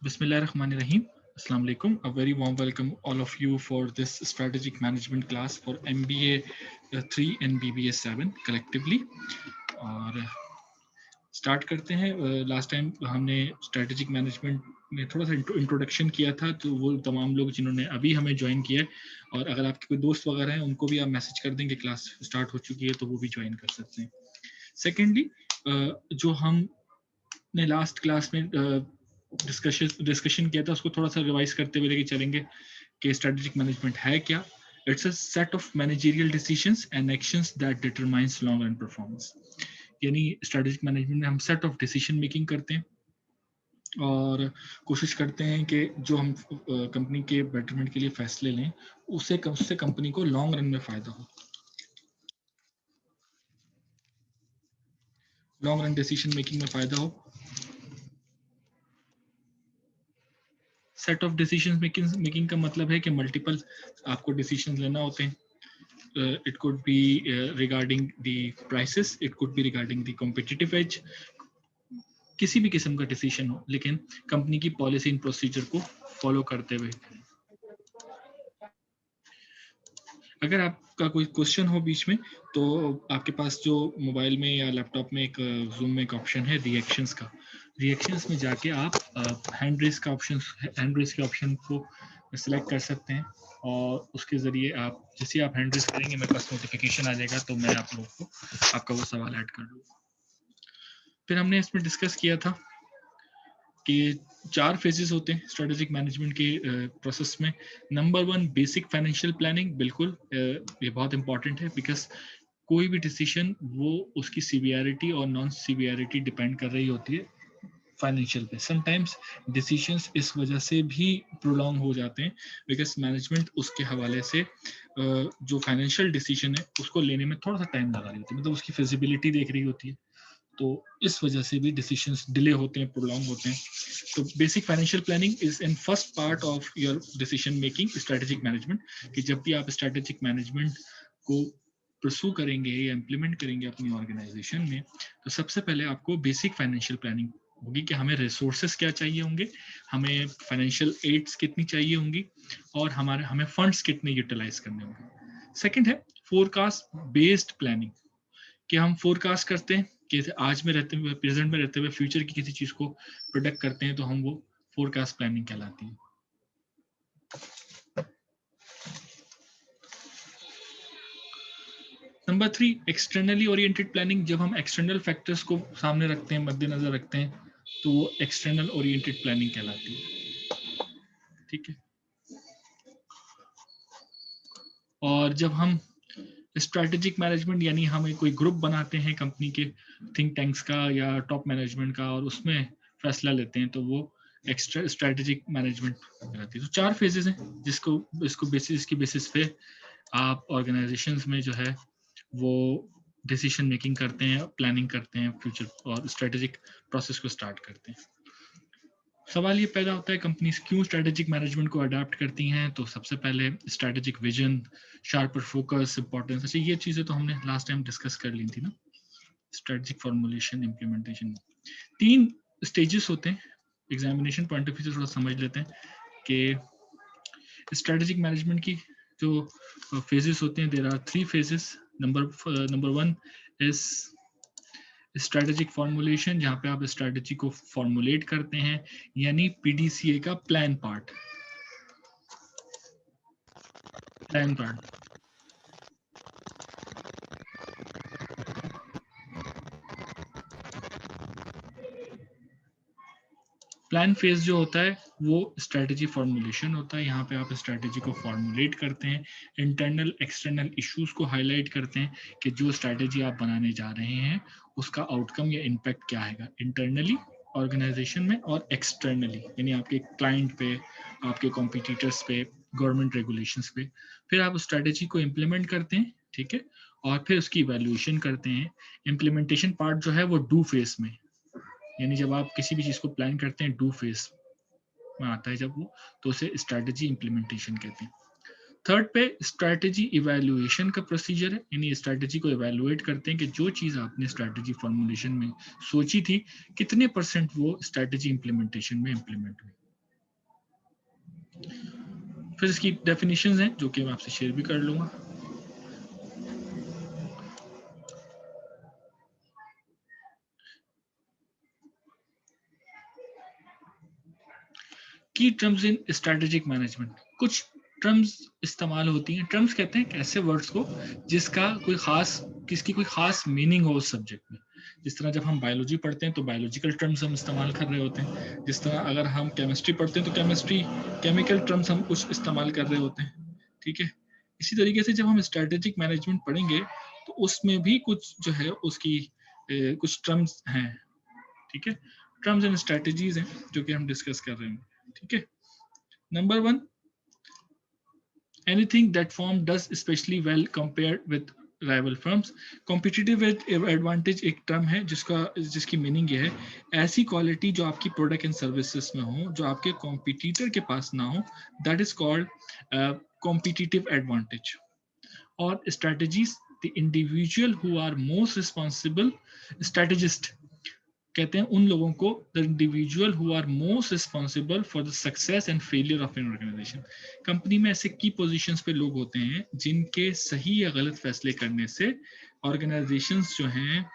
Bismillahirrahmanirrahim. Assalamu alaikum. A very warm welcome all of you for this strategic management class for MBA 3 and BBA 7 collectively. और start करते हैं। Last time हमने strategic management में थोड़ा सा introduction किया था, तो वो तमाम लोग जिन्होंने अभी हमें ज्वाइन किया है, और अगर आपके कोई दोस्त वगैरह हैं उनको भी आप मैसेज कर देंगे क्लास स्टार्ट हो चुकी है तो वो भी ज्वाइन कर सकते हैं। सेकेंडली, जो हमने लास्ट क्लास में डिस्कशन किया था उसको थोड़ा सा रिवाइज करते हुए लेके चलेंगे कि स्ट्रेटेजिक मैनेजमेंट है क्या। It's a set of managerial decisions and actions that determines long run performance. यानी स्ट्रेटेजिक मैनेजमेंट में हम सेट ऑफ डिसीजन मेकिंग करते हैं और कोशिश करते हैं कि जो हम कंपनी के बेटरमेंट के लिए फैसले लें उससे कंपनी को लॉन्ग रन में फायदा हो। लॉन्ग रन डिसीजन मेकिंग में फायदा हो। सेट ऑफ डिसीजन मेकिंग का मतलब है कि मल्टीपल आपको डिसीजन लेना होते हैं। It could be regarding the prices, it could be regarding the competitive edge, किसी भी किस्म का डिसीजन हो लेकिन कंपनी की पॉलिसी एंड प्रोसीजर को फॉलो करते हुए। अगर आपका कोई क्वेश्चन हो बीच में तो आपके पास जो मोबाइल में या लैपटॉप में एक जूम में एक ऑप्शन है रिएक्शंस का, रिएक्शंस में जाके आप हैंड रेस के ऑप्शन को सिलेक्ट कर सकते हैं और उसके जरिए आप जैसे आप हैंड रेस करेंगे मेरे पास नोटिफिकेशन आ जाएगा तो मैं आप लोगों को आपका वो सवाल ऐड कर दूंगा। फिर हमने इसमें डिस्कस किया था कि 4 फेजेस होते हैं स्ट्रेटेजिक मैनेजमेंट के प्रोसेस में। नंबर 1 बेसिक फाइनेंशियल प्लानिंग, बिल्कुल ये बहुत इंपॉर्टेंट है बिकॉज कोई भी डिसीजन वो उसकी सीवियरिटी और नॉन सीवियरिटी डिपेंड कर रही होती है फाइनेंशियल पे। समटाइम्स डिसीजंस इस वजह से भी प्रोलॉन्ग हो जाते हैं बिकॉज मैनेजमेंट उसके हवाले से जो फाइनेंशियल डिसीजन है उसको लेने में थोड़ा सा टाइम लगा रही होती है, मतलब उसकी फिजिबिलिटी देख रही होती है, तो इस वजह से भी डिसीजंस डिले होते हैं, प्रोलॉन्ग होते हैं। तो basic financial planning is in first part of your decision making strategic management, कि जब भी आप स्ट्रेटेजिक मैनेजमेंट को परसू करेंगे या इम्प्लीमेंट करेंगे अपनी ऑर्गेनाइजेशन में तो सबसे पहले आपको बेसिक फाइनेंशियल प्लानिंग होगी कि हमें रिसोर्सेस क्या चाहिए होंगे, हमें फाइनेंशियल एड्स कितनी चाहिए होंगी और हमें फंड्स कितने यूटिलाइज करने होंगे। सेकंड है फोरकास्ट बेस्ड प्लानिंग, कि हम फोरकास्ट करते हैं कि आज में रहते हुए, प्रेजेंट में रहते हुए फ्यूचर की किसी चीज को प्रोडक्ट करते हैं तो हम वो फोरकास्ट प्लानिंग कहलाती है। नंबर 3 एक्सटर्नली ओरिएंटेड प्लानिंग, जब हम एक्सटर्नल फैक्टर्स को सामने रखते हैं, मद्देनजर रखते हैं, तो वो एक्सटर्नल ओरिएंटेड प्लानिंग कहलाती है। ठीक है। और जब हम स्ट्रेटेजिक मैनेजमेंट यानी हमें कोई ग्रुप बनाते हैं कंपनी के थिंक टैंक्स का या टॉप मैनेजमेंट का और उसमें फैसला लेते हैं तो वो एक्स्ट्रा स्ट्रेटेजिक मैनेजमेंट कहलाती है। तो 4 फेजेस हैं जिसको इसको बेसिस पे आप ऑर्गेनाइजेशंस में जो है वो डिसीजन मेकिंग करते हैं, प्लानिंग करते हैं फ्यूचर और स्ट्रेटेजिक प्रोसेस को स्टार्ट करते हैं। सवाल ये पैदा होता है कंपनीज क्यों स्ट्रेटेजिक मैनेजमेंट को अडॉप्ट करती हैं, तो सबसे पहले strategic vision, sharper focus, importance, अच्छा ये चीजें तो हमने लास्ट टाइम डिस्कस कर ली थी ना। स्ट्रेटेजिक फॉर्मुलेशन, इम्प्लीमेंटेशन, 3 स्टेजेस होते हैं। एग्जामिनेशन पॉइंट ऑफ व्यू से थोड़ा समझ लेते हैं कि स्ट्रेटेजिक मैनेजमेंट की जो फेजेस होते हैं, there are 3 phases. Number 1 is strategic formulation, जहां पे आप स्ट्रेटेजी को फॉर्मुलेट करते हैं, यानी पीडीसीए का प्लान पार्ट। प्लान फेज जो होता है वो स्ट्रेटेजी फॉर्मुलेशन होता है। यहाँ पे आप स्ट्रेटेजी को फॉर्मुलेट करते हैं, इंटरनल एक्सटर्नल इश्यूज को हाईलाइट करते हैं कि जो स्ट्रेटेजी आप बनाने जा रहे हैं उसका आउटकम या इम्पैक्ट क्या आएगा इंटरनली ऑर्गेनाइजेशन में और एक्सटर्नली यानी आपके क्लाइंट पे, आपके कॉम्पिटिटर्स पे, गवर्नमेंट रेगुलेशंस पे। फिर आप स्ट्रेटेजी को इम्प्लीमेंट करते हैं, ठीक है, और फिर उसकी इवैल्यूएशन करते हैं। इम्प्लीमेंटेशन पार्ट जो है वो डू फेज में, यानी जब आप किसी भी चीज को प्लान करते हैं डू फेज में आता है जब वो, तो उसे स्ट्रेटेजी इम्प्लीमेंटेशन कहते हैं। थर्ड पे स्ट्रेटेजी इवैल्यूएशन का प्रोसीजर है, यानी स्ट्रेटेजी को इवैल्यूएट करते हैं कि जो चीज आपने स्ट्रेटेजी फॉर्मुलेशन में सोची थी कितने % वो स्ट्रेटेजी इम्प्लीमेंटेशन में इम्प्लीमेंट हुई। फिर इसकी डेफिनेशंस हैं जो कि मैं आपसे शेयर भी कर लूंगा। की टर्म्स इन स्ट्रेटेजिक मैनेजमेंट, कुछ टर्म्स इस्तेमाल होती हैं। टर्म्स कहते हैं ऐसे वर्ड्स को जिसका कोई खास किसकी कोई खास मीनिंग हो उस सब्जेक्ट में। जिस तरह जब हम बायोलॉजी पढ़ते हैं तो बायोलॉजिकल टर्म्स हम इस्तेमाल कर रहे होते हैं। जिस तरह अगर हम केमिस्ट्री पढ़ते हैं तो केमिस्ट्री केमिकल टर्म्स हम कुछ इस्तेमाल कर रहे होते हैं, ठीक है। इसी तरीके से जब हम स्ट्रेटेजिक मैनेजमेंट पढ़ेंगे तो उसमें भी कुछ जो है उसकी कुछ टर्म्स हैं, ठीक है। टर्म्स एंड स्ट्रेटजीज हैं जो कि हम डिस्कस कर रहे हैं, ठीक है। Number 1, anything that firm does especially well compared with rival firms। competitive advantage एक टर्म है जिसकी मीनिंग ये है ऐसी क्वालिटी जो आपकी प्रोडक्ट एंड सर्विसेज में हो जो आपके कॉम्पिटिटर के पास ना हो, that is called competitive advantage. और strategies, the individual who are most responsible, strategist कहते हैं उन लोगों को, the individual who are most responsible for the success and failure of an organisation. Company में ऐसे की पोजीशंस पे लोग होते हैं जिनके सही या गलत फैसले करने से ऑर्गेनाइजेशंस जो हैं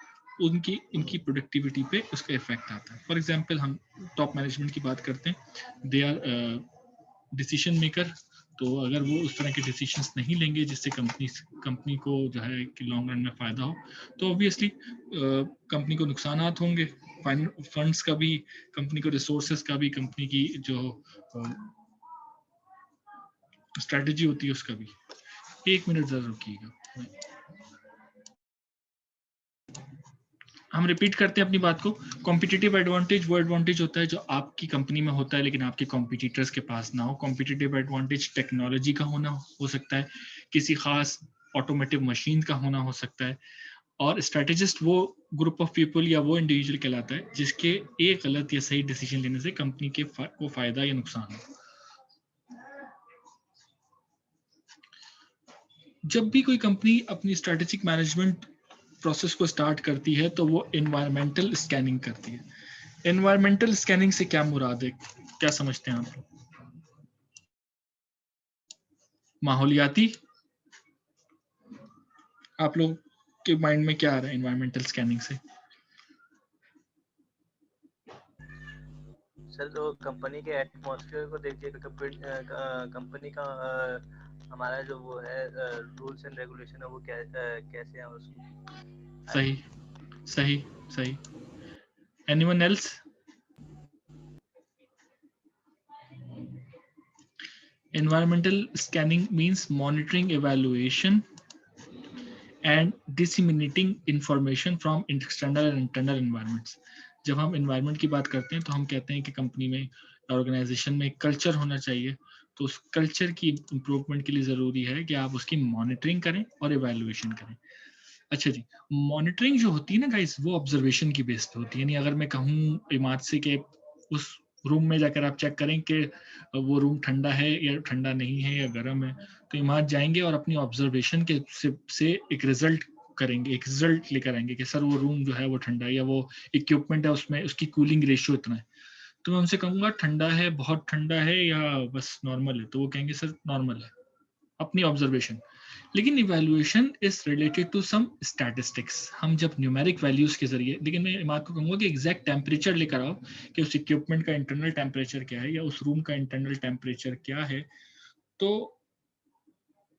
उनकी इनकी प्रोडक्टिविटी पे उसका इफेक्ट आता है। फॉर एग्जांपल हम टॉप मैनेजमेंट की बात करते हैं, दे आर डिसीजन मेकर। तो अगर वो उस तरह के डिसीजंस नहीं लेंगे जिससे कंपनी को जो है कि लॉन्ग रन में फायदा हो, तो ऑब्वियसली कंपनी को नुकसानात होंगे, फंड्स का भी, कंपनी को रिसोर्सेज का भी, कंपनी की जो स्ट्रेटजी होती है उसका भी। 1 मिनट जरा रुकिएगा, हम रिपीट करते हैं अपनी बात को। कॉम्पिटिटिव एडवांटेज वो एडवांटेज होता है जो आपकी कंपनी में होता है लेकिन आपके कॉम्पिटिटर्स के पास ना हो। कॉम्पिटिटिव एडवांटेज टेक्नोलॉजी का होना हो सकता है, किसी खास ऑटोमेटिव मशीन का होना हो सकता है। और स्ट्रेटेजिस्ट वो ग्रुप ऑफ पीपल या वो इंडिविजुअल कहलाता है जिसके एक गलत या सही डिसीजन लेने से कंपनी के को फायदा या नुकसान हो। जब भी कोई कंपनी अपनी स्ट्रेटेजिक मैनेजमेंट प्रोसेस को स्टार्ट करती है तो वो एनवायरमेंटल स्कैनिंग करती है। एनवायरमेंटल स्कैनिंग से क्या मुराद है, क्या समझते हैं आप लोग? माहौलियाती, आप लोग के माइंड में क्या आ रहा है एनवायरमेंटल स्कैनिंग से? सर जो कंपनी के एटमॉस्फेयर को देखिए, कंपनी का हमारा जो वो है रूल्स एंड रेगुलेशन है वो कैसे है उसमें। सही सही सही। Anyone else? Environmental scanning means monitoring, evaluation and disseminating information from external and internal environments। जब हम environment की बात करते हैं तो हम कहते हैं कि कंपनी में, ऑर्गेनाइजेशन में कल्चर होना चाहिए। तो उस कल्चर की इम्प्रूवमेंट के लिए ज़रूरी है कि आप उसकी मॉनिटरिंग करें और इवेल्युएशन करें। अच्छा जी, मॉनिटरिंग जो होती है ना गाइस, वो ऑब्जर्वेशन की बेस पे होती है। यानी अगर मैं कहूँ इमाद से कि उस रूम में जाकर आप चेक करें कि वो रूम ठंडा है या ठंडा नहीं है या गर्म है, तो इमाद जाएंगे और अपनी ऑब्जर्वेशन के से एक रिजल्ट करेंगे, एक रिजल्ट लेकर आएंगे कि सर वो रूम जो है वो ठंडा है या वो इक्विपमेंट है उसमें उसकी कूलिंग रेशियो इतना है। तो मैं उनसे कहूँगा ठंडा है, बहुत ठंडा है या बस नॉर्मल है, तो वो कहेंगे सर नॉर्मल है, अपनी ऑब्जर्वेशन। लेकिन evaluation is related to some statistics. हम जब न्यूमेरिक वैल्यूज के जरिए, लेकिन मैं इमाद को कहूँगा कि एग्जैक्ट टेम्परेचर लेकर आओ कि उस इक्विपमेंट का इंटरनल टेम्परेचर क्या है या उस रूम का इंटरनल टेम्परेचर क्या है, तो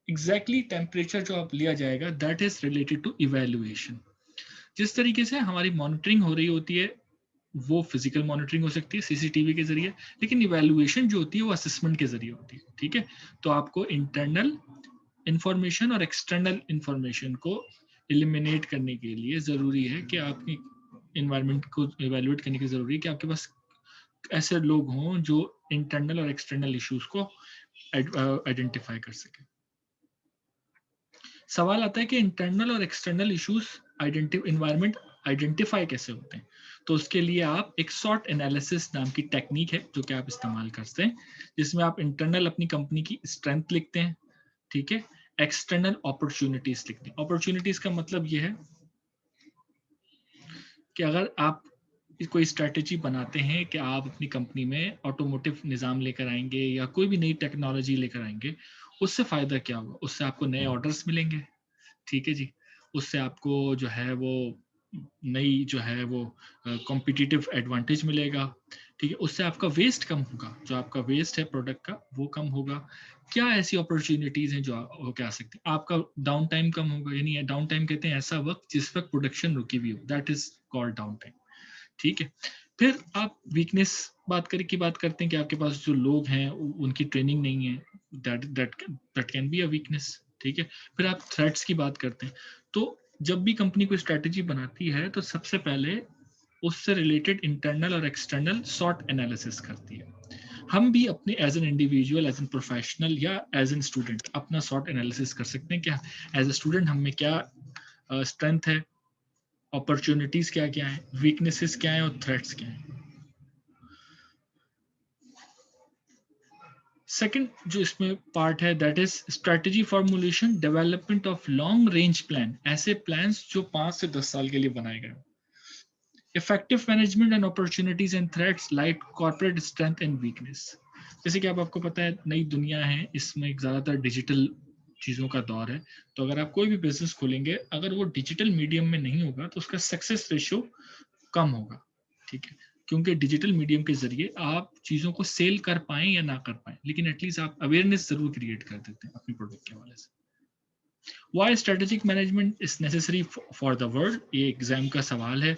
एग्जैक्टली टेम्परेचर जो आप लिया जाएगा that is related to evaluation. जिस तरीके से हमारी मॉनिटरिंग हो रही होती है वो फिजिकल मॉनिटरिंग हो सकती है सीसीटीवी के जरिए, लेकिन इवैल्यूएशन जो होती है वो असेसमेंट के जरिए होती है, ठीक है। तो आपको इंटरनल इंफॉर्मेशन और एक्सटर्नल इंफॉर्मेशन को एलिमिनेट करने के लिए ज़रूरी है कि आपकी इन्वायरमेंट को इवेल्युएट करने की ज़रूरी है कि आपके पास ऐसे लोग हों जो इंटरनल और एक्सटर्नल इश्यूज को आइडेंटिफाई कर सके। सवाल आता है कि इंटरनल और एक्सटर्नल इश्यूज इन्वायरमेंट आइडेंटिफाई कैसे होते हैं। तो उसके लिए आप एक सॉर्ट एनालिसिस नाम की टेक्निक है जो कि आप इस्तेमाल करते हैं, जिसमें आप इंटरनल अपनी कंपनी की स्ट्रेंथ लिखते हैं, ठीक है। एक्सटर्नल अपॉर्चुनिटीज लिखते हैं। अपॉर्चुनिटीज का मतलब ये है कि अगर आप कोई स्ट्रेटेजी बनाते हैं कि आप अपनी कंपनी में ऑटोमोटिव निज़ाम लेकर आएंगे या कोई भी नई टेक्नोलॉजी लेकर आएंगे, उससे फ़ायदा क्या होगा? उससे आपको नए ऑर्डर्स मिलेंगे, ठीक है जी। उससे आपको जो है वो नई जो है वो कॉम्पिटिटिव एडवांटेज मिलेगा, ठीक है। उससे आपका वेस्ट कम होगा, जो आपका वेस्ट है प्रोडक्ट का वो कम होगा। क्या ऐसी अपॉर्चुनिटीज हैं जो हो के आ सकती हैं? आपका डाउन टाइम कम होगा, यानी डाउन टाइम कहते हैं ऐसा वक्त जिस वक्त प्रोडक्शन रुकी हुई हो, that is called down time, ठीक है। फिर आप वीकनेस बात करते हैं कि आपके पास जो लोग हैं उनकी ट्रेनिंग नहीं है, that that that can be a weakness, ठीक है। फिर आप थ्रेट्स की बात करते हैं, तो जब भी कंपनी कोई स्ट्रेटेजी बनाती है तो सबसे पहले उससे रिलेटेड इंटरनल और एक्सटर्नल सॉट एनालिसिस करती है। हम भी अपने as an individual, as an professional या एज एन स्टूडेंट अपना सॉट एनालिसिस कर सकते हैं। क्या एज ए स्टूडेंट हम में क्या स्ट्रेंथ है, अपॉर्चुनिटीज क्या क्या है, वीकनेसेस क्या है और थ्रेट्स क्या है। सेकंड जो इसमें पार्ट है that is strategy formulation, development of long range plan, ऐसे प्लान्स जो 5 से 10 साल के लिए बनाए गए। Effective management and opportunities and threats like corporate strength and weakness. जैसे कि अब आपको पता है नई दुनिया है, इसमें ज्यादातर डिजिटल चीजों का दौर है। तो अगर आप कोई भी बिजनेस खोलेंगे, अगर वो डिजिटल मीडियम में नहीं होगा तो उसका सक्सेस रेशियो कम होगा, ठीक है। क्योंकि डिजिटल मीडियम के जरिए आप चीजों को सेल कर पाए या ना कर पाए, लेकिन एटलीस्ट आप अवेयरनेस जरूर क्रिएट कर देते हैं अपने प्रोडक्ट के हवाले से। Why strategic management is necessary for the world, ये एग्जाम का सवाल है,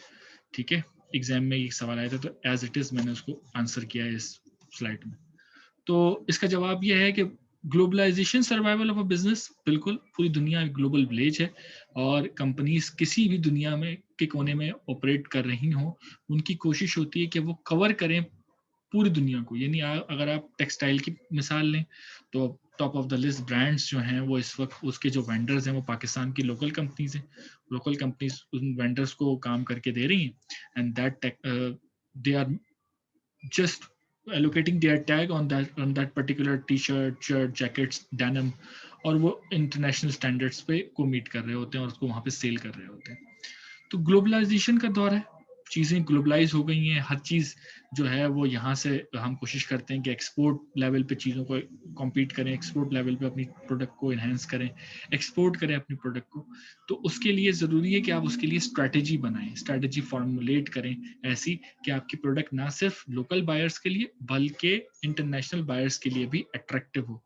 ठीक है। एग्जाम में ये सवाल आया था तो एज इट इज मैंने उसको आंसर किया है इस स्लाइड में। तो इसका जवाब ये है कि globalisation survival of a business, बिल्कुल पूरी दुनिया ग्लोबल विलेज है और कंपनीज किसी भी दुनिया में के कोने में ऑपरेट कर रही हो, उनकी कोशिश होती है कि वो कवर करें पूरी दुनिया को। यानी अगर आप टेक्सटाइल की मिसाल लें तो top of the list brands जो हैं वो इस वक्त उसके जो वेंडर्स हैं वो पाकिस्तान की लोकल कंपनीज हैं। लोकल कंपनीज उन वेंडर्स को काम करके दे रही हैं and that they are just allocating their tag on that particular t-shirt, shirt, jackets, denim, और वो इंटरनेशनल स्टैंडर्ड्स पे को मीट कर रहे होते हैं और उसको वहाँ पे सेल कर रहे होते हैं। तो ग्लोबलाइजेशन का दौर है, चीज़ें ग्लोबलाइज हो गई हैं, हर चीज़ जो है वो यहाँ से हम कोशिश करते हैं कि एक्सपोर्ट लेवल पे चीज़ों को कॉम्पीट करें, एक्सपोर्ट लेवल पे अपनी प्रोडक्ट को इन्हेंस करें, एक्सपोर्ट करें अपनी प्रोडक्ट को। तो उसके लिए ज़रूरी है कि आप उसके लिए स्ट्रैटेजी बनाएं, स्ट्रैटेजी फॉर्मुलेट करें ऐसी कि आपकी प्रोडक्ट ना सिर्फ लोकल बायर्स के लिए बल्कि इंटरनेशनल बायर्स के लिए भी अट्रैक्टिव हो।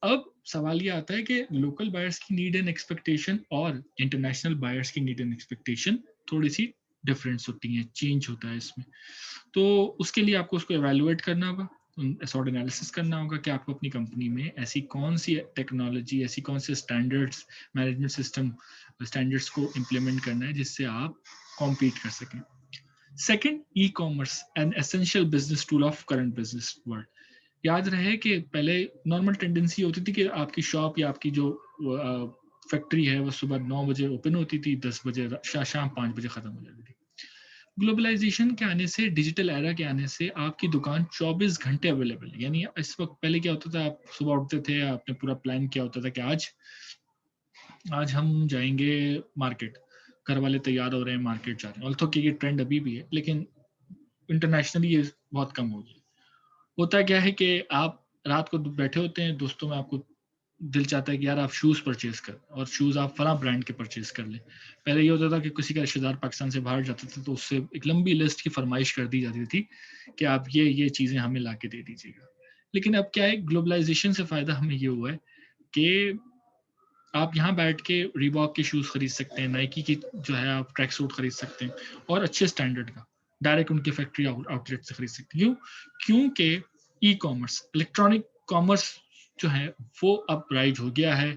अब सवाल ये आता है कि लोकल बायर्स की नीड एंड एक्सपेक्टेशन और इंटरनेशनल बायर्स की नीड एंड एक्सपेक्टेशन थोड़ी सी डिफरेंस होती है, चेंज होता है इसमें। तो उसके लिए आपको उसको एवेलुएट करना होगा, सॉर्ट एनालिसिस करना होगा कि आपको अपनी कंपनी में ऐसी कौन सी टेक्नोलॉजी, ऐसी कौन से स्टैंडर्ड्स, मैनेजमेंट सिस्टम स्टैंडर्ड्स को इम्प्लीमेंट करना है जिससे आप कॉम्पीट कर सकें। Second, e commerce an essential business tool of current business world. याद रहे कि पहले नॉर्मल टेंडेंसी होती थी कि आपकी शॉप या आपकी जो फैक्ट्री है वो सुबह 9 बजे ओपन होती थी, 10 बजे शाम 5 बजे खत्म हो जाती थी। ग्लोबलाइजेशन के आने से, डिजिटल एरा के आने से आपकी दुकान 24 घंटे अवेलेबल है। यानी इस वक्त पहले क्या होता था, आप सुबह उठते थे, आपने पूरा प्लान किया होता था कि आज हम जाएंगे मार्केट, घर वाले तैयार हो रहे हैं, मार्केट जा रहे हैं। ऑल्थो कि ये ट्रेंड अभी भी है लेकिन इंटरनेशनली ये बहुत कम हो गया। होता क्या है कि आप रात को बैठे होते हैं दोस्तों में, आपको दिल चाहता है कि यार आप शूज परचेज कर, और शूज आप फला ब्रांड के परचेज कर लें। पहले ये होता था कि किसी का रिश्तेदार पाकिस्तान से बाहर जाते थे तो उससे एक लंबी लिस्ट की फरमाइश कर दी जाती थी कि आप ये चीजें हमें ला के दे दीजिएगा। लेकिन अब क्या है, ग्लोबलाइजेशन से फायदा हमें ये हुआ है कि आप यहाँ बैठ के रीबॉक के शूज खरीद सकते हैं, नाइकी की जो है आप ट्रैक सूट खरीद सकते हैं और अच्छे स्टैंडर्ड का डायरेक्ट उनके फैक्ट्री आउटलेट से खरीद सकते हैं। क्योंकि ई कॉमर्स, इलेक्ट्रॉनिक कॉमर्स जो है वो अब राइज हो गया है।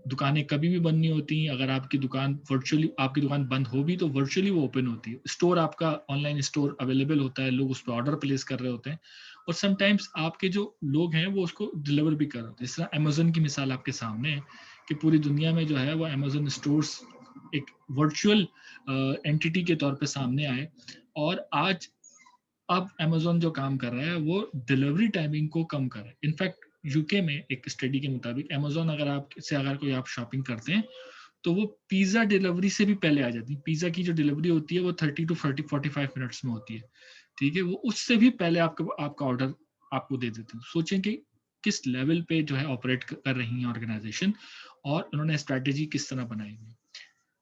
दुकानें कभी भी बंद नहीं होती। अगर आपकी दुकान वर्चुअली, आपकी दुकान बंद हो भी तो वर्चुअली वो ओपन होती है। स्टोर आपका ऑनलाइन स्टोर अवेलेबल होता है, लोग उस पर ऑर्डर प्लेस कर रहे होते हैं और समटाइम्स आपके जो लोग हैं वो उसको डिलीवर भी कर रहे होते हैं। जिस तरह अमेजोन की मिसाल आपके सामने है कि पूरी दुनिया में जो है वो अमेजोन स्टोर्स एक वर्चुअल एंटिटी के तौर पे सामने आए और आज अब अमेजोन जो काम कर रहा है वो डिलीवरी टाइमिंग को कम कर रहा है। इनफैक्ट यूके में एक स्टडी के मुताबिक अमेजोन अगर कोई आप शॉपिंग करते हैं तो वो पिज्जा डिलीवरी से भी पहले आ जाती है। पिज्जा की जो डिलीवरी होती है वो 30 टू 45 मिनट्स में होती है, ठीक है, वो उससे भी पहले आपका ऑर्डर आपको दे देते हैं। सोचें कि किस लेवल पे जो है ऑपरेट कर रही है ऑर्गेनाइजेशन, और उन्होंने स्ट्रैटेजी किस तरह बनाई है,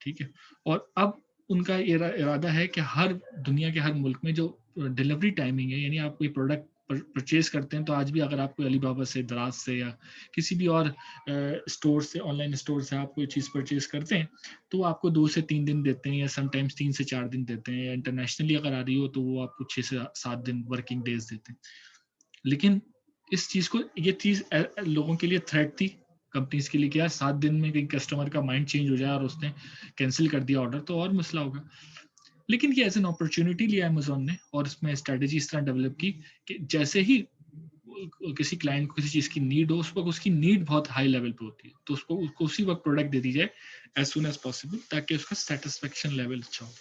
ठीक है। और अब उनका इरादा है कि हर दुनिया के हर मुल्क में जो डिलीवरी टाइमिंग है, यानी आप कोई प्रोडक्ट परचेज करते हैं, तो आज भी अगर आप कोई अलीबाबा से, दराज से या किसी भी और स्टोर से, ऑनलाइन स्टोर से आप कोई चीज़ परचेज करते हैं, तो वो आपको 2 से 3 दिन देते हैं, या समटाइम्स 3 से 4 दिन देते हैं, या इंटरनेशनली अगर आ रही हो तो वो आपको 6 से 7 दिन वर्किंग डेज देते हैं। लेकिन इस चीज़ को, ये चीज़ लोगों के लिए थ्रेट थी, कंपनीज के लिए, कि यार 7 दिन में कहीं कस्टमर का माइंड चेंज हो जाए और उसने कैंसिल कर दिया ऑर्डर, तो और मसला होगा। लेकिन ये एज एन अपॉर्चुनिटी लिया अमेजोन ने, और इसमें स्ट्रेटेजी इस तरह डेवलप की कि जैसे ही किसी क्लाइंट को किसी चीज की नीड हो, उस वक्त उसकी नीड बहुत हाई लेवल पे होती है, तो उसको उसी वक्त प्रोडक्ट दे दी जाए एज सुन एज पॉसिबल, ताकि उसका सेटिस्फेक्शन लेवल अच्छा हो।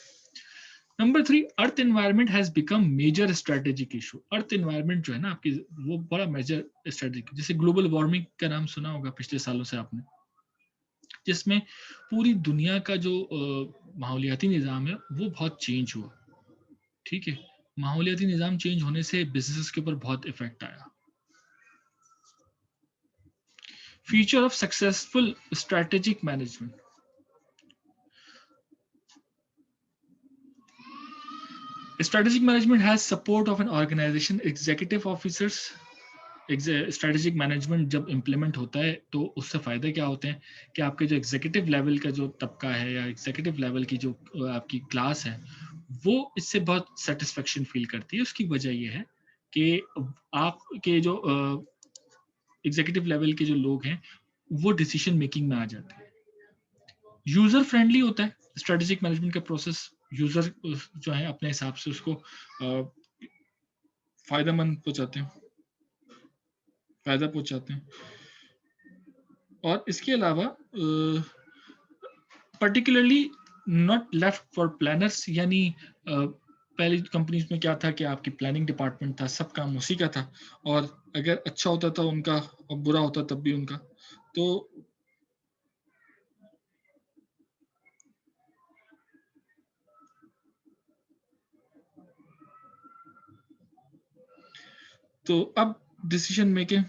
Number 3, earth environment has become major strategic issue. Earth environment जो है ना आपकी, वो बड़ा मेजर स्ट्रेटेजिक, जैसे ग्लोबल वार्मिंग का नाम सुना होगा पिछले सालों से आपने, जिसमें पूरी दुनिया का जो माहौलियाती निज़ाम है वो बहुत चेंज हुआ, ठीक है। माहौलियाती निज़ाम चेंज होने से बिजनेस के ऊपर बहुत इफेक्ट आया। Feature of successful strategic management, strategic management has support of an organization, executive officers। Strategic management जब इम्प्लीमेंट होता है तो उससे फायदे क्या होते हैं कि आपके जो एग्जीक्यूटिव लेवल का जो तबका है, या एग्जीक्यूटिव लेवल की जो आपकी क्लास है, वो इससे बहुत सेटिस्फेक्शन फील करती है। उसकी वजह ये है कि आपके जो एग्जीक्यूटिव लेवल के जो लोग हैं वो डिसीजन मेकिंग में आ जाते हैं। यूजर फ्रेंडली होता है स्ट्रेटेजिक मैनेजमेंट का प्रोसेस। यूजर जो है अपने हिसाब से उसको फायदेमंद पहुंचाते हैं, फायदा पहुंचाते हैं। और इसके अलावा particularly not left for planners, यानी पहली कंपनीज में क्या था कि आपकी प्लानिंग डिपार्टमेंट था, सब काम उसी का था, और अगर अच्छा होता था उनका और बुरा होता तब भी उनका। तो अब डिसीजन मेकिंग,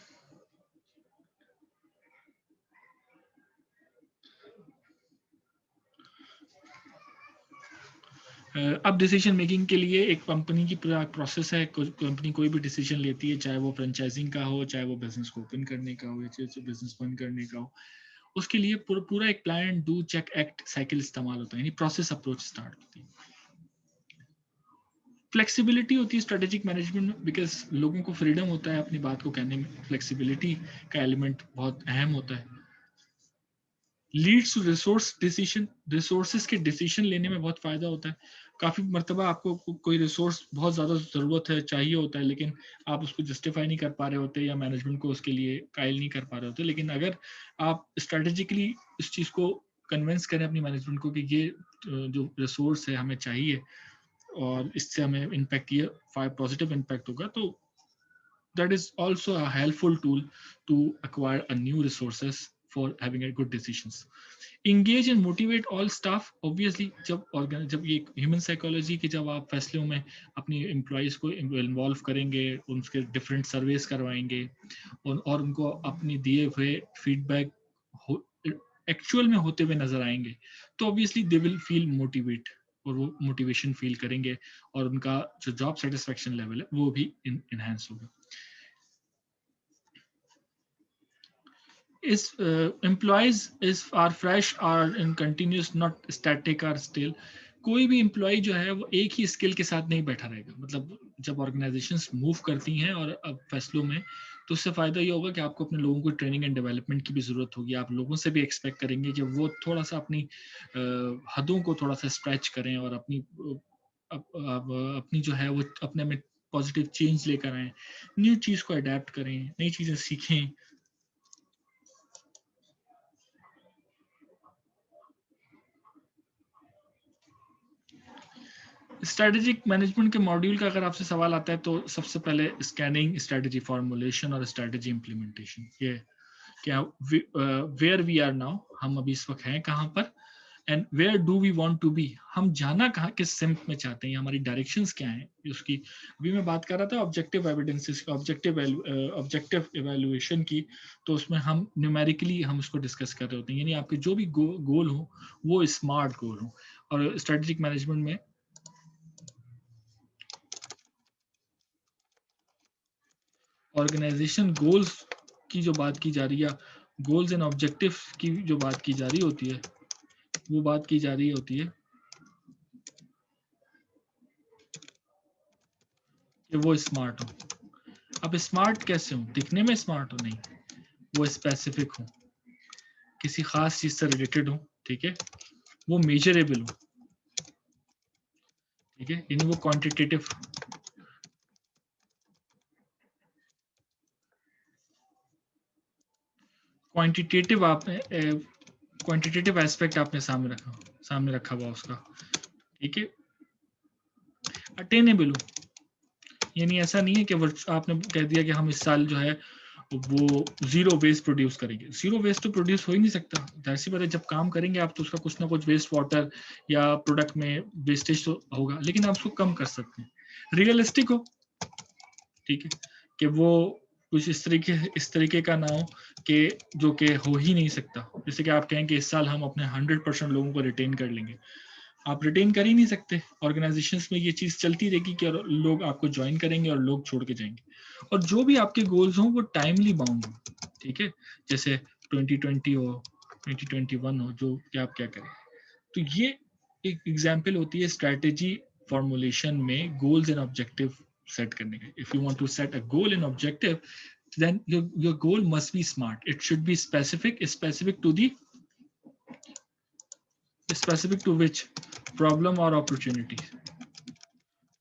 अब डिसीजन मेकिंग के लिए एक कंपनी की पूरा प्रोसेस है। कंपनी कोई भी डिसीजन लेती है, चाहे वो फ्रेंचाइजिंग का हो, चाहे वो बिजनेस को ओपन करने का हो, या चाहे बिजनेस बंद करने का हो, उसके लिए पूरा एक plan, do, check, act cycle इस्तेमाल होता है, यानी प्रोसेस अप्रोच स्टार्ट होती है। फ्लेक्सिबिलिटी होती है स्ट्रेटेजिक मैनेजमेंट में, बिकॉज लोगों को फ्रीडम होता है अपनी बात को कहने में। फ्लेक्सिबिलिटी का एलिमेंट बहुत अहम होता है। Leads to resource decision, resources के डिसीजन लेने में बहुत फायदा होता है। काफी मरतबा आपको कोई रिसोर्स बहुत ज्यादा जरूरत है, चाहिए होता है, लेकिन आप उसको जस्टिफाई नहीं कर पा रहे होते, या मैनेजमेंट को उसके लिए कायल नहीं कर पा रहे होते। लेकिन अगर आप स्ट्रेटेजिकली इस चीज को कन्विंस करें अपनी मैनेजमेंट को कि ये जो रिसोर्स है हमें चाहिए, और इससे हमें इम्पैक्ट, ये पॉजिटिव इम्पैक्ट होगा, तो that is also a helpful tool to acquire a new resources for having a good decisions. Engage and motivate all staff, obviously जब ये ह्यूमन साइकोलॉजी की, जब आप फैसलों में अपनी एम्प्लॉयज को इन्वॉल्व करेंगे, उनके डिफरेंट सर्वेस करवाएंगे, और उनको अपनी दिए हुए फीडबैक एक्चुअल में होते हुए नजर आएंगे, तो obviously they will feel motivate, और वो मोटिवेशन फील करेंगे, और उनका जो जॉब सेटिस्फेक्शन लेवल है वो भी इनहेंस होगा। is employees are fresh or in continuous, not static or still। कोई भी एम्प्लॉय जो है वो एक ही स्किल के साथ नहीं बैठा रहेगा। मतलब जब ऑर्गेनाइजेशंस मूव करती हैं और अब फैसलों में, तो उससे फायदा ये होगा कि आपको अपने लोगों को ट्रेनिंग एंड डेवलपमेंट की भी जरूरत होगी। आप लोगों से भी एक्सपेक्ट करेंगे कि वो थोड़ा सा अपनी हदों को थोड़ा सा स्ट्रेच करें, और अपनी जो है वो अपने में पॉजिटिव चेंज लेकर आए, न्यू चीज को अडेप्ट करें, नई चीजें सीखें। स्ट्रेटेजिक मैनेजमेंट के मॉड्यूल का अगर आपसे सवाल आता है, तो सबसे पहले स्कैनिंग, स्ट्रेटेजी फॉर्मुलेशन और स्ट्रेटेजी इम्प्लीमेंटेशन। ये क्या, वेयर वी आर नाउ, हम अभी इस वक्त हैं कहाँ पर, and where do we want to be, हम जाना कहाँ किस सिम्प में चाहते हैं, हमारी डायरेक्शंस क्या हैं उसकी। अभी मैं बात कर रहा था ऑब्जेक्टिव एविडेंसेस का, ऑब्जेक्टिव इवैल्यूएशन की, तो उसमें हम न्यूमेरिकली हम उसको डिस्कस कर रहे होते हैं, यानी आपके जो भी गोल हो वो स्मार्ट गोल हो। और स्ट्रेटेजिक मैनेजमेंट में ऑर्गेनाइजेशन गोल्स की जो बात की जा रही है, गोल्स एंड ऑब्जेक्टिव की जो बात की जा रही होती है, वो बात की जा रही होती है कि वो स्मार्ट हो। अब स्मार्ट कैसे हो, दिखने में स्मार्ट हो नहीं, वो स्पेसिफिक हो, किसी खास चीज से रिलेटेड हो, ठीक है, वो मेजरेबल हो, ठीक है, यानी वो क्वांटिटेटिव, क्वांटिटेटिव आपने क्वांटिटेटिव एस्पेक्ट आपने सामने रखा हुआ उसका, ठीक है, अटेनेबल हो, यानी ऐसा नहीं है कि आपने कह दिया कि हम इस साल जो है वो जीरो वेस्ट प्रोड्यूस करेंगे, जीरो वेस्ट तो प्रोड्यूस हो ही नहीं सकता, जाहिर सी बात है, जब काम करेंगे आप तो उसका कुछ ना कुछ वेस्ट वाटर या प्रोडक्ट में वेस्टेज तो होगा, लेकिन आप उसको कम कर सकते हैं, रियलिस्टिक हो, ठीक है, कि वो कुछ इस तरीके का ना हो कि जो कि हो ही नहीं सकता, जैसे कि आप कहें कि इस साल हम अपने 100% लोगों को रिटेन कर लेंगे, आप रिटेन कर ही नहीं सकते, ऑर्गेनाइजेशंस में ये चीज चलती रहेगी कि लोग आपको ज्वाइन करेंगे और लोग छोड़ के जाएंगे, और जो भी आपके गोल्स हों वो टाइमली बाउंड हो, ठीक है, जैसे 2020 हो, 2021 हो, जो कि आप क्या करें, तो ये एक एग्जाम्पल होती है स्ट्रेटेजी फॉर्मुलेशन में गोल्स एंड ऑब्जेक्टिव सेट करने के। If you want to set a goal and objective, then your goal must be smart, it should be specific to which problem or opportunity,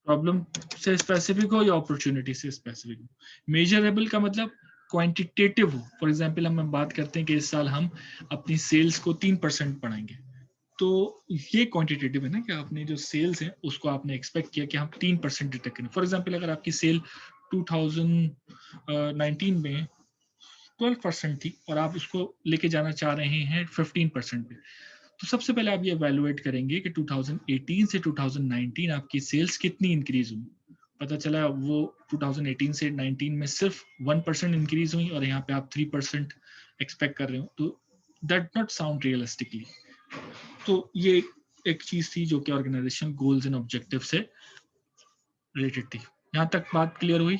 problem से specific हो या opportunity से specific हो, measurable का मतलब quantitative हो, फॉर एग्जांपल हम बात करते हैं कि इस साल हम अपनी सेल्स को 3% बढ़ाएंगे, तो ये क्वांटिटेटिव है ना, कि आपने जो सेल्स है उसको आपने एक्सपेक्ट किया कि हम 3% डिटेक्ट करें, फॉर एग्जांपल अगर आपकी सेल 2019 में 12% थी और आप उसको लेके जाना चाह रहे हैं 15% पे, तो सबसे पहले आप ये एवेलुएट करेंगे कि 2018 से 2019 आपकी सेल्स कितनी इंक्रीज हुई, पता चला वो 2018 से 19 में सिर्फ 1% इंक्रीज हुई और यहाँ पे आप 3% एक्सपेक्ट कर रहे हो, तो दैट नॉट साउंड रियलिस्टिकली। तो ये एक चीज थी जो कि ऑर्गेनाइजेशन गोल्स एंड ऑब्जेक्टिव से रिलेटेड थी। यहाँ तक बात क्लियर हुई?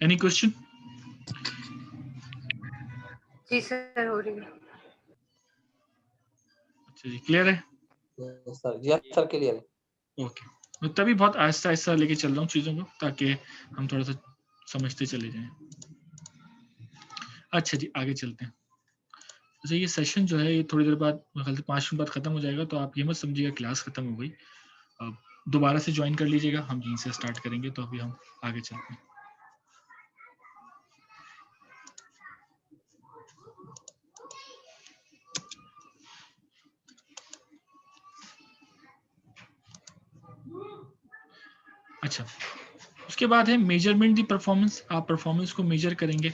Any question? जी सर, हो रही है। अच्छा जी, क्लियर है? सर जी सर, क्लियर है। ओके, मैं तभी बहुत आहिस्ता आहिस्ता लेके चल रहा हूँ चीजों को, ताकि हम थोड़ा सा समझते चले जाएं। अच्छा जी, आगे चलते हैं। अच्छा, ये सेशन जो है ये थोड़ी देर बाद, मेरे ख्याल से 5 मिनट बाद खत्म हो जाएगा, तो आप ये मत समझिएगा क्लास खत्म हो गई, अब दोबारा से ज्वाइन कर लीजिएगा, हम यहीं से स्टार्ट करेंगे, तो अभी हम आगे चलते हैं। अच्छा, उसके बाद है मेजरमेंट दी परफॉर्मेंस, आप परफॉर्मेंस को मेजर करेंगे।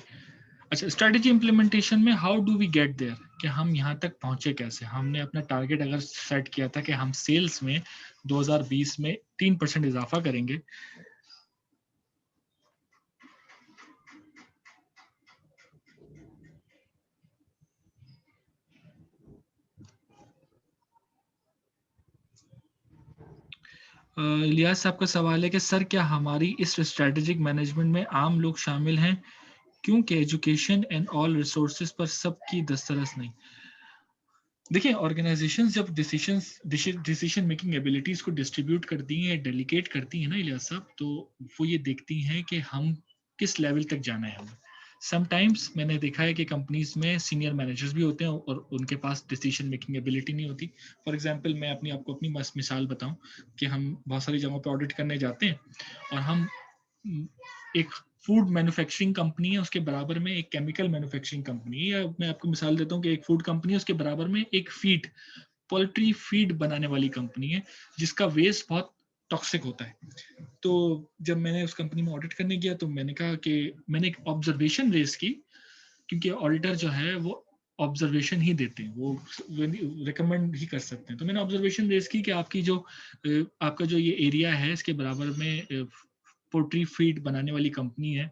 अच्छा, स्ट्रेटेजी इंप्लीमेंटेशन में how do we get there, कि हम यहाँ तक पहुंचे कैसे, हमने अपना टारगेट अगर सेट किया था कि हम सेल्स में 2020 में 3% इजाफा करेंगे, इलियास साहब का सवाल है कि सर क्या हमारी इस स्ट्रेटेजिक मैनेजमेंट में आम लोग शामिल हैं, क्योंकि एजुकेशन एंड ऑल रिसोर्सेज पर सबकी दस्तरस नहीं। देखिए, ऑर्गेनाइजेशंस जब डिसीजन मेकिंग एबिलिटीज को डिस्ट्रीब्यूट करती हैं, डेलीकेट करती हैं ना इलियास साहब, तो वो ये देखती हैं कि हम किस लेवल तक जाना है हमें। समटाइम्स मैंने देखा है कि कंपनीज में सीनियर मैनेजर्स भी होते हैं और उनके पास डिसीजन मेकिंग एबिलिटी नहीं होती। फॉर एग्जांपल मैं आपको अपनी मिसाल बताऊं कि हम बहुत सारी जगहों पे ऑडिट करने जाते हैं और हम एक फूड मैन्युफैक्चरिंग कंपनी है, उसके बराबर में एक केमिकल मैन्युफैक्चरिंग कंपनी है, या मैं आपको मिसाल देता हूँ कि एक फूड कंपनी है, उसके बराबर में एक पोल्ट्री फीड बनाने वाली कंपनी है जिसका वेस्ट बहुत टॉक्सिक होता है। तो जब मैंने उस कंपनी में ऑडिट करने गया तो मैंने कहा कि मैंने एक ऑब्जर्वेशन रेज की, क्योंकि ऑडिटर जो है वो ऑब्जर्वेशन ही देते हैं, वो रिकमेंड ही कर सकते हैं। तो मैंने ऑब्जर्वेशन रेज की कि आपकी जो आपका जो ये एरिया है इसके बराबर में पोल्ट्री फीड बनाने वाली कंपनी है,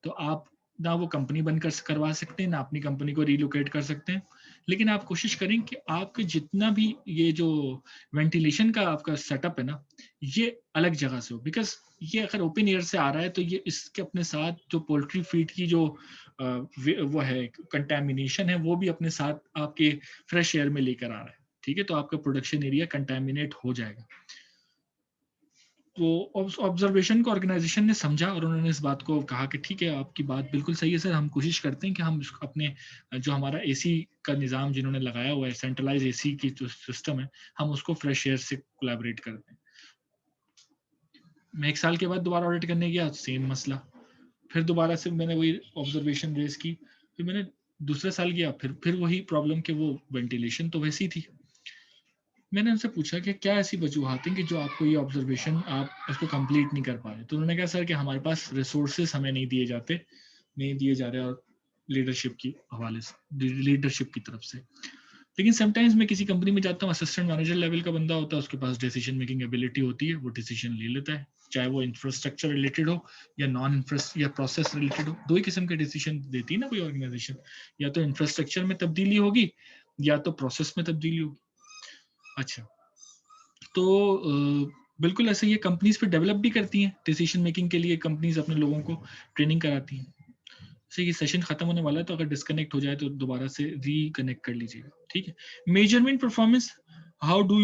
तो आप ना वो कंपनी बंद करवा सकते हैं, ना अपनी कंपनी को रिलोकेट कर सकते हैं, लेकिन आप कोशिश करें कि आपके जितना भी ये जो वेंटिलेशन का आपका सेटअप है ना, ये अलग जगह से हो, बिकॉज ये अगर ओपन एयर से आ रहा है तो ये इसके अपने साथ जो पोल्ट्री फीड की जो वो है कंटेमिनेशन है, वो भी अपने साथ आपके फ्रेश एयर में लेकर आ रहा है, ठीक है, तो आपका प्रोडक्शन एरिया कंटेमिनेट हो जाएगा। तो ऑब्जर्वेशन को ऑर्गेनाइजेशन ने समझा और उन्होंने इस बात को कहा कि ठीक है, आपकी बात बिल्कुल सही है सर, हम कोशिश करते हैं कि हम अपने जो हमारा एसी का निज़ाम जिन्होंने लगाया हुआ है, सेंट्रलाइज एसी की जो सिस्टम है, हम उसको फ्रेश एयर से कोलैबोरेट करते हैं। मैं 1 साल के बाद दोबारा ऑडिट करने गया, सेम मसला, फिर दोबारा से मैंने वही ऑब्जर्वेशन रेज की, फिर मैंने दूसरे साल गया, फिर वही प्रॉब्लम कि वो वेंटिलेशन तो वैसी थी। मैंने उनसे पूछा कि क्या ऐसी वजूहत हैं कि जो आपको ये ऑब्जर्वेशन आप उसको कंप्लीट नहीं कर पा रहे? तो उन्होंने कहा सर कि हमारे पास रिसोर्सेज हमें नहीं दिए जा रहे और लीडरशिप की हवाले से, लीडरशिप की तरफ से। लेकिन समटाइम्स मैं किसी कंपनी में जाता हूँ, असिस्टेंट मैनेजर लेवल का बंदा होता है, उसके पास डिसीजन मेकिंग एबिलिटी होती है, वो डिसीजन ले लेता है, चाहे वो इंफ्रास्ट्रक्चर रिलेटेड हो या नॉन इंफ्रास्ट्रक्चर या प्रोसेस रिलेटेड हो। दो ही किस्म के डिसीजन देती है ना कोई ऑर्गेनाइजेशन, या तो इंफ्रास्ट्रक्चर में तब्दीली होगी या तो प्रोसेस में तब्दीली होगी। अच्छा, तो बिल्कुल ऐसे ये कंपनीज पे डेवलप भी करती हैं, डिसीजन मेकिंग के लिए कंपनीज अपने लोगों को ट्रेनिंग कराती हैं। जैसे ये सेशन खत्म होने वाला है, तो अगर डिस्कनेक्ट हो जाए तो दोबारा से रिकनेक्ट कर लीजिएगा, ठीक है। Measurement performance, how do